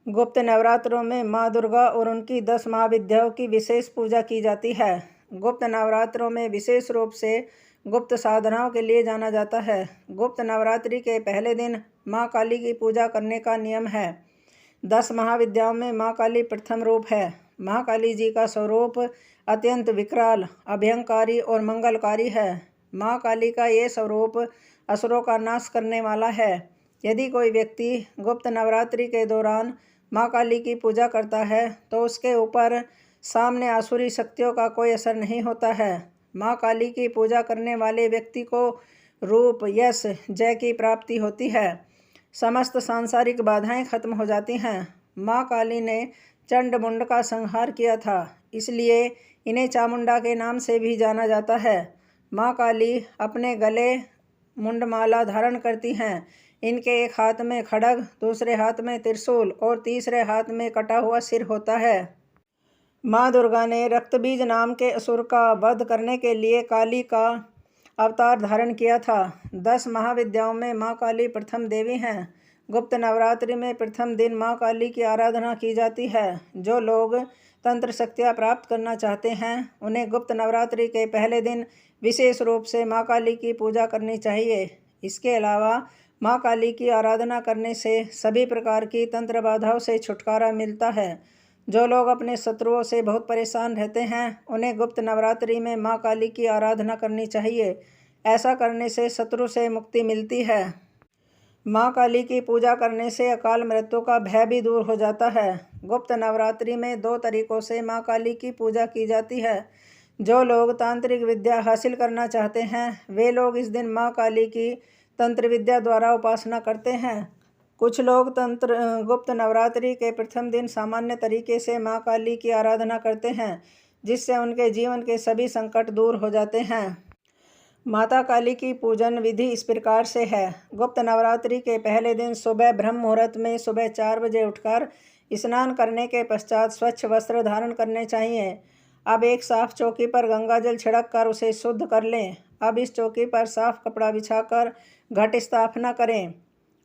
गुप्त नवरात्रों में माँ दुर्गा और उनकी 10 महाविद्याओं की विशेष पूजा की जाती है। गुप्त नवरात्रों में विशेष रूप से गुप्त साधनाओं के लिए जाना जाता है। गुप्त नवरात्रि के पहले दिन माँ काली की पूजा करने का नियम है। 10 महाविद्याओं में माँ काली प्रथम रूप है। माँ काली जी का स्वरूप अत्यंत विकराल, अभयंकारी और मंगलकारी है। माँ काली का ये स्वरूप असुरों का नाश करने वाला है। यदि कोई व्यक्ति गुप्त नवरात्रि के दौरान माँ काली की पूजा करता है तो उसके ऊपर सामने आसुरी शक्तियों का कोई असर नहीं होता है। माँ काली की पूजा करने वाले व्यक्ति को रूप, यश, जय की प्राप्ति होती है। समस्त सांसारिक बाधाएं खत्म हो जाती हैं। माँ काली ने चंड मुंड का संहार किया था, इसलिए इन्हें चामुंडा के नाम से भी जाना जाता है। माँ काली अपने गले मुंडमाला धारण करती हैं। इनके एक हाथ में खड्ग, दूसरे हाथ में त्रिशूल और तीसरे हाथ में कटा हुआ सिर होता है। माँ दुर्गा ने रक्तबीज नाम के असुर का वध करने के लिए काली का अवतार धारण किया था। 10 महाविद्याओं में माँ काली प्रथम देवी हैं। गुप्त नवरात्रि में प्रथम दिन माँ काली की आराधना की जाती है। जो लोग तंत्र शक्तियाँ प्राप्त करना चाहते हैं उन्हें गुप्त नवरात्रि के पहले दिन विशेष रूप से माँ काली की पूजा करनी चाहिए। इसके अलावा माँ काली की आराधना करने से सभी प्रकार की तंत्र बाधाओं से छुटकारा मिलता है। जो लोग अपने शत्रुओं से बहुत परेशान रहते हैं उन्हें गुप्त नवरात्रि में माँ काली की आराधना करनी चाहिए। ऐसा करने से शत्रु से मुक्ति मिलती है। माँ काली की पूजा करने से अकाल मृत्यु का भय भी दूर हो जाता है। गुप्त नवरात्रि में 2 तरीकों से माँ काली की पूजा की जाती है। जो लोग तांत्रिक विद्या हासिल करना चाहते हैं वे लोग इस दिन माँ काली की तंत्र विद्या द्वारा उपासना करते हैं। कुछ लोग गुप्त नवरात्रि के प्रथम दिन सामान्य तरीके से माँ काली की आराधना करते हैं, जिससे उनके जीवन के सभी संकट दूर हो जाते हैं। माता काली की पूजन विधि इस प्रकार से है। गुप्त नवरात्रि के पहले दिन सुबह ब्रह्म मुहूर्त में सुबह 4 बजे उठकर स्नान करने के पश्चात स्वच्छ वस्त्र धारण करने चाहिए। अब एक साफ चौकी पर गंगा जल छिड़क कर उसे शुद्ध कर लें। अब इस चौकी पर साफ कपड़ा बिछाकर घट स्थापना करें।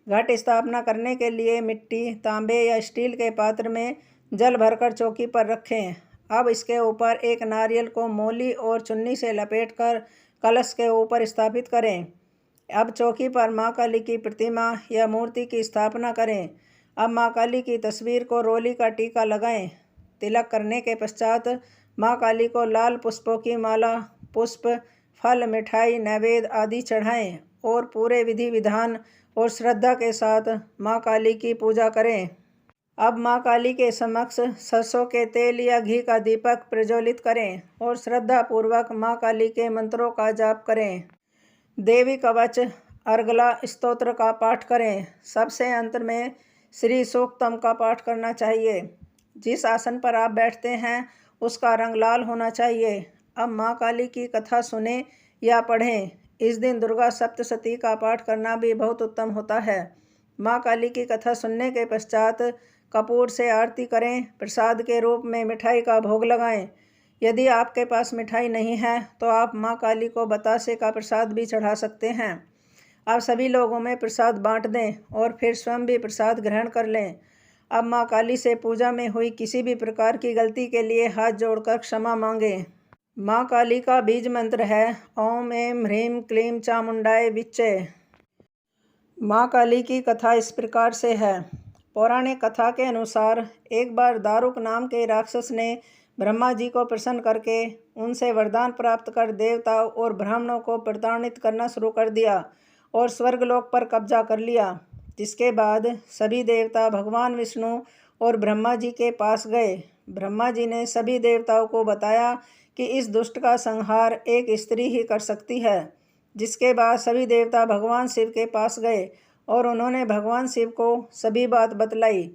घट स्थापना करने के लिए मिट्टी, तांबे या स्टील के पात्र में जल भरकर चौकी पर रखें। अब इसके ऊपर एक नारियल को मोली और चुन्नी से लपेटकर कलश के ऊपर स्थापित करें। अब चौकी पर माँ काली की प्रतिमा या मूर्ति की स्थापना करें। अब माँ काली की तस्वीर को रोली का टीका लगाएं। तिलक करने के पश्चात माँ काली को लाल पुष्पों की माला, पुष्प, फल, मिठाई, नैवेद्य आदि चढ़ाएं और पूरे विधि विधान और श्रद्धा के साथ माँ काली की पूजा करें। अब माँ काली के समक्ष सरसों के तेल या घी का दीपक प्रज्वलित करें और श्रद्धा पूर्वक माँ काली के मंत्रों का जाप करें। देवी कवच, अर्गला स्तोत्र का पाठ करें। सबसे अंत में श्री सूक्तम का पाठ करना चाहिए। जिस आसन पर आप बैठते हैं उसका रंग लाल होना चाहिए। अब माँ काली की कथा सुने या पढ़ें। इस दिन दुर्गा सप्तशती का पाठ करना भी बहुत उत्तम होता है। माँ काली की कथा सुनने के पश्चात कपूर से आरती करें। प्रसाद के रूप में मिठाई का भोग लगाएं। यदि आपके पास मिठाई नहीं है तो आप माँ काली को बतासे का प्रसाद भी चढ़ा सकते हैं। आप सभी लोगों में प्रसाद बांट दें और फिर स्वयं भी प्रसाद ग्रहण कर लें। अब माँ काली से पूजा में हुई किसी भी प्रकार की गलती के लिए हाथ जोड़कर क्षमा मांगें। माँ काली का बीज मंत्र है ओम ऐं ह्रीं क्लीं चामुंडाय विच्चे। माँ काली की कथा इस प्रकार से है। पौराणिक कथा के अनुसार एक बार दारुक नाम के राक्षस ने ब्रह्मा जी को प्रसन्न करके उनसे वरदान प्राप्त कर देवताओं और ब्राह्मणों को प्रताड़ित करना शुरू कर दिया और स्वर्गलोक पर कब्जा कर लिया। जिसके बाद सभी देवता भगवान विष्णु और ब्रह्मा जी के पास गए। ब्रह्मा जी ने सभी देवताओं को बताया कि इस दुष्ट का संहार एक स्त्री ही कर सकती है। जिसके बाद सभी देवता भगवान शिव के पास गए और उन्होंने भगवान शिव को सभी बात बतलाई।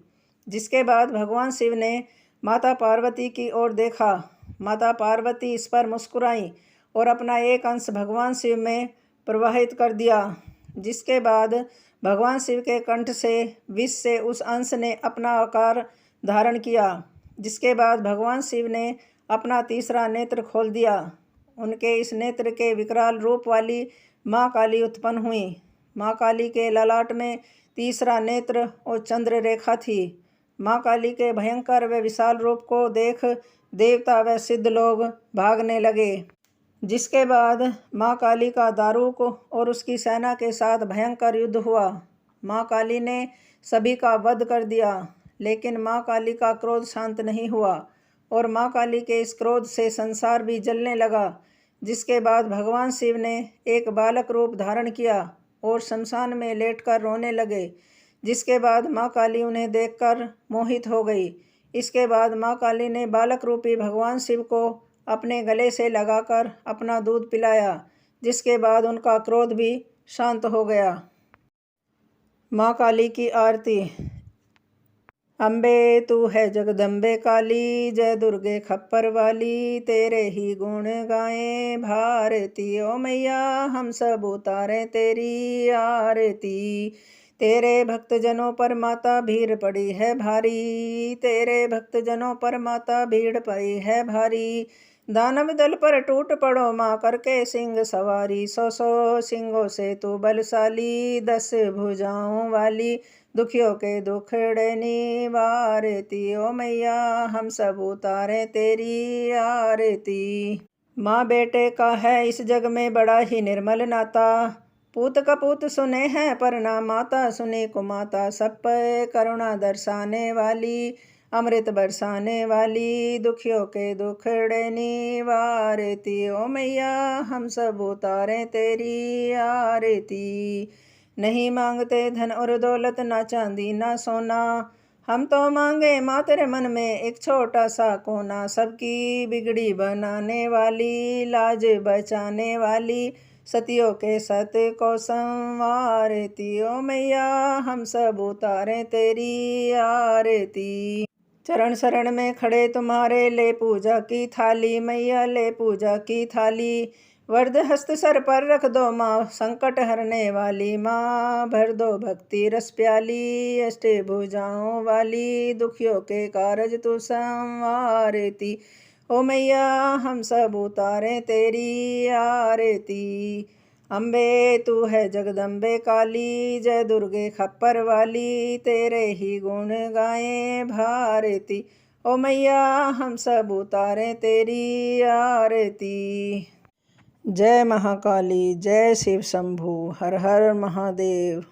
जिसके बाद भगवान शिव ने माता पार्वती की ओर देखा। माता पार्वती इस पर मुस्कुराईं और अपना एक अंश भगवान शिव में प्रवाहित कर दिया। जिसके बाद भगवान शिव के कंठ से विष से उस अंश ने अपना आकार धारण किया। जिसके बाद भगवान शिव ने अपना तीसरा नेत्र खोल दिया। उनके इस नेत्र के विकराल रूप वाली माँ काली उत्पन्न हुई। माँ काली के ललाट में तीसरा नेत्र और चंद्र रेखा थी। माँ काली के भयंकर व विशाल रूप को देख देवता व सिद्ध लोग भागने लगे। जिसके बाद माँ काली का दारुक और उसकी सेना के साथ भयंकर युद्ध हुआ। माँ काली ने सभी का वध कर दिया, लेकिन माँ काली का क्रोध शांत नहीं हुआ और माँ काली के इस क्रोध से संसार भी जलने लगा। जिसके बाद भगवान शिव ने एक बालक रूप धारण किया और शमशान में लेटकर रोने लगे। जिसके बाद माँ काली उन्हें देखकर मोहित हो गई। इसके बाद माँ काली ने बालक रूपी भगवान शिव को अपने गले से लगाकर अपना दूध पिलाया। जिसके बाद उनका क्रोध भी शांत हो गया। माँ काली की आरती। अम्बे तू है जगदम्बे काली, जय दुर्गे खप्पर वाली, तेरे ही गुण गाएं भारती। ओ मैया हम सब उतारे तेरी आरती। तेरे भक्तजनों पर माता भीड़ पड़ी है भारी, तेरे भक्तजनों पर माता भीड़ पड़ी है भारी। दानव दल पर टूट पड़ो माँ करके सिंह सवारी, 100 सिंहों से तू बलशाली, 10 भुजाओं वाली, दुखियों के दुखड़े निवारती। ओ मैया हम सब उतारे तेरी आरती। माँ बेटे का है इस जग में बड़ा ही निर्मल नाता, पूत कपूत सुने हैं पर ना माता सुने कुमाता। सब पे करुणा दर्शाने वाली, अमृत बरसाने वाली, दुखियों के दुखड़े निवारती। ओ मैया हम सब उतारे तेरी आरती। नहीं मांगते धन और दौलत, ना चांदी ना सोना, हम तो मांगे माँ तेरे मन में एक छोटा सा कोना। सबकी बिगड़ी बनाने वाली, लाज बचाने वाली, सतियों के सत को संवारती। ओ मैया हम सब उतारे तेरी आरती। चरण शरण में खड़े तुम्हारे ले पूजा की थाली, मैया ले पूजा की थाली। वरद हस्त सर पर रख दो माँ संकट हरने वाली, माँ भर दो भक्ति रस प्याली, अष्टभुजाओं वाली, दुखियों के कारज तू संवारती। ओ मैया हम सब उतारे तेरी आरती। अम्बे तू है जगदम्बे काली, जय दुर्गे खप्पर वाली, तेरे ही गुण गाएं भारती। ओ मैया हम सब उतारे तेरी आरती। जय महाकाली, जय शिव शंभू, हर हर महादेव।